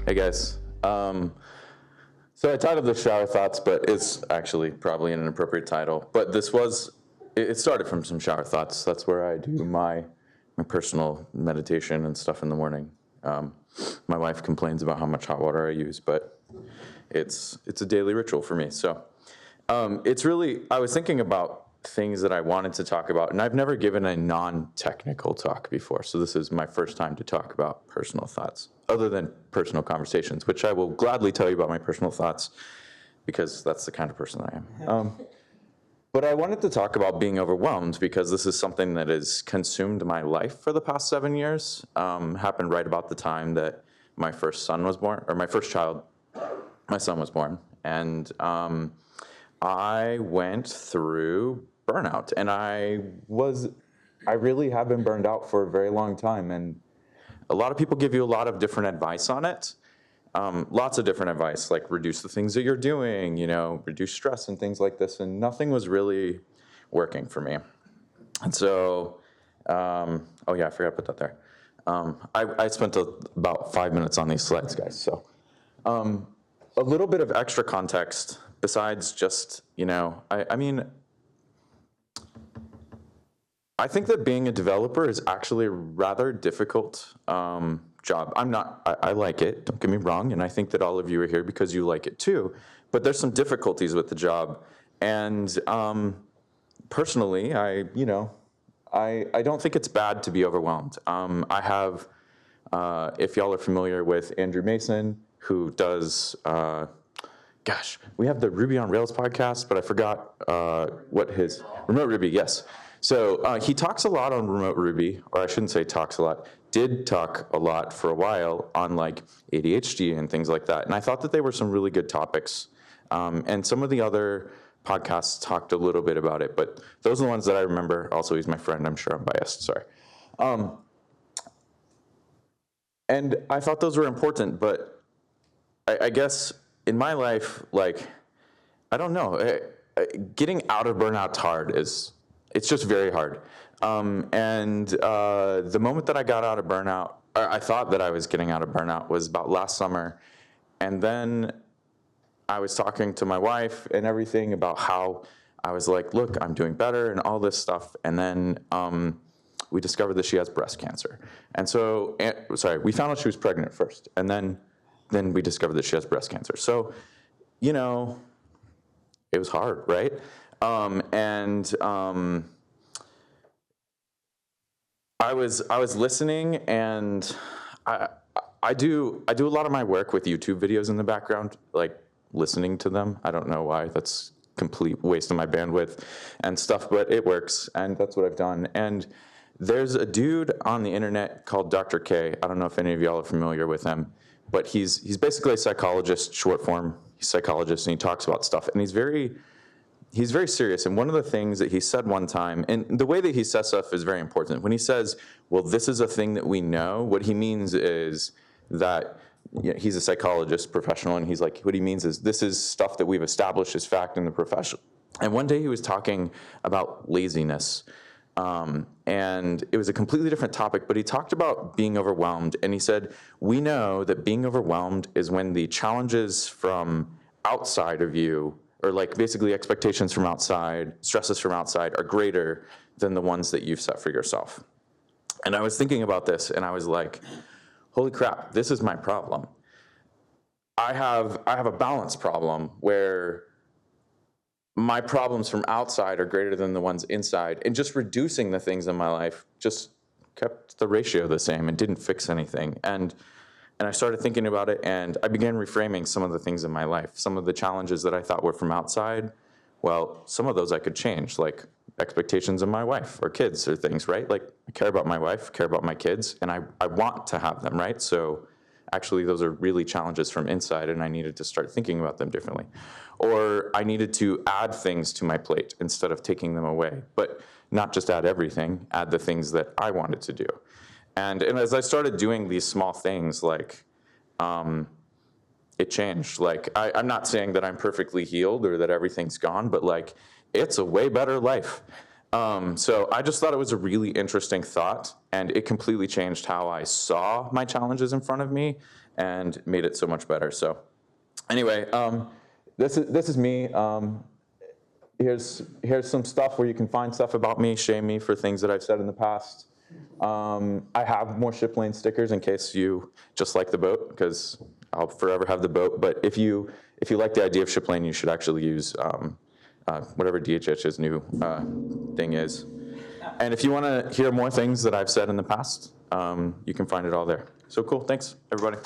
Hey guys. So I titled this Shower Thoughts, but it's actually probably an inappropriate title. But it started from some shower thoughts. That's where I do my personal meditation and stuff in the morning. My wife complains about how much hot water I use, but it's a daily ritual for me. So I was thinking about things that I wanted to talk about, and I've never given a non-technical talk before, so this is my first time to talk about personal thoughts, other than personal conversations, which I will gladly tell you about my personal thoughts, because that's the kind of person I am. But I wanted to talk about being overwhelmed, because this is something that has consumed my life for the past 7 years. Happened right about the time that my first son was born, or my first child, my son was born, and I went through burnout, and I really have been burned out for a very long time, and a lot of people give you a lot of different advice on it. Lots of different advice, like reduce the things that you're doing, reduce stress and things like this, and nothing was really working for me. And so, oh yeah, I forgot to put that there. I spent about 5 minutes on these slides, guys, so a little bit of extra context besides just, I think that being a developer is actually a rather difficult job. I like it, don't get me wrong, and I think that all of you are here because you like it too, but there's some difficulties with the job. And personally, I don't think it's bad to be overwhelmed. I have, if y'all are familiar with Andrew Mason, who does, we have the Ruby on Rails podcast, but I forgot what his, Remote Ruby, yes. So he talks a lot on Remote Ruby, or I shouldn't say talks a lot, did talk a lot for a while on like ADHD and things like that. And I thought that they were some really good topics. And some of the other podcasts talked a little bit about it, but those are the ones that I remember. Also, he's my friend. I'm sure I'm biased, sorry. And I thought those were important, but I guess in my life, like, I don't know, getting out of burnout's hard. It's just very hard. And the moment that I got out of burnout, or I thought that I was getting out of burnout, was about last summer. And then I was talking to my wife and everything about how I was like, look, I'm doing better and all this stuff. And then we discovered that she has breast cancer. And so, we found out she was pregnant first. And then we discovered that she has breast cancer. So, it was hard, right? I was listening, and I do a lot of my work with YouTube videos in the background, like listening to them. I don't know why. That's complete waste of my bandwidth and stuff, but it works, and that's what I've done. And there's a dude on the internet called Dr. K. I don't know if any of y'all are familiar with him, but he's basically a psychologist, short form. He's a psychologist, and he talks about stuff, and he's very serious. And one of the things that he said one time, and the way that he says stuff is very important. When he says, well, this is a thing that we know, what he means is that he's a psychologist professional, and he's like, what he means is this is stuff that we've established as fact in the profession. And one day he was talking about laziness. And it was a completely different topic, but he talked about being overwhelmed. And he said, we know that being overwhelmed is when the challenges from outside of you, or like basically expectations from outside, stresses from outside, are greater than the ones that you've set for yourself. And I was thinking about this, and I was like, holy crap, this is my problem. I have a balance problem where my problems from outside are greater than the ones inside, and just reducing the things in my life just kept the ratio the same and didn't fix anything. And I started thinking about it, and I began reframing some of the things in my life. Some of the challenges that I thought were from outside, well, some of those I could change, like expectations of my wife or kids or things, right? Like, I care about my wife, care about my kids, and I want to have them, right? So actually, those are really challenges from inside, and I needed to start thinking about them differently. Or I needed to add things to my plate instead of taking them away, but not just add everything, add the things that I wanted to do. And as I started doing these small things, like, it changed. Like, I'm not saying that I'm perfectly healed or that everything's gone, but like, it's a way better life. So I just thought it was a really interesting thought, and it completely changed how I saw my challenges in front of me and made it so much better. So anyway, this is me. Here's some stuff where you can find stuff about me, shame me for things that I've said in the past. I have more ship lane stickers in case you just like the boat, because I'll forever have the boat. But if you like the idea of ship lane, you should actually use whatever DHH's new thing is. And if you want to hear more things that I've said in the past, you can find it all there. So cool, thanks, everybody.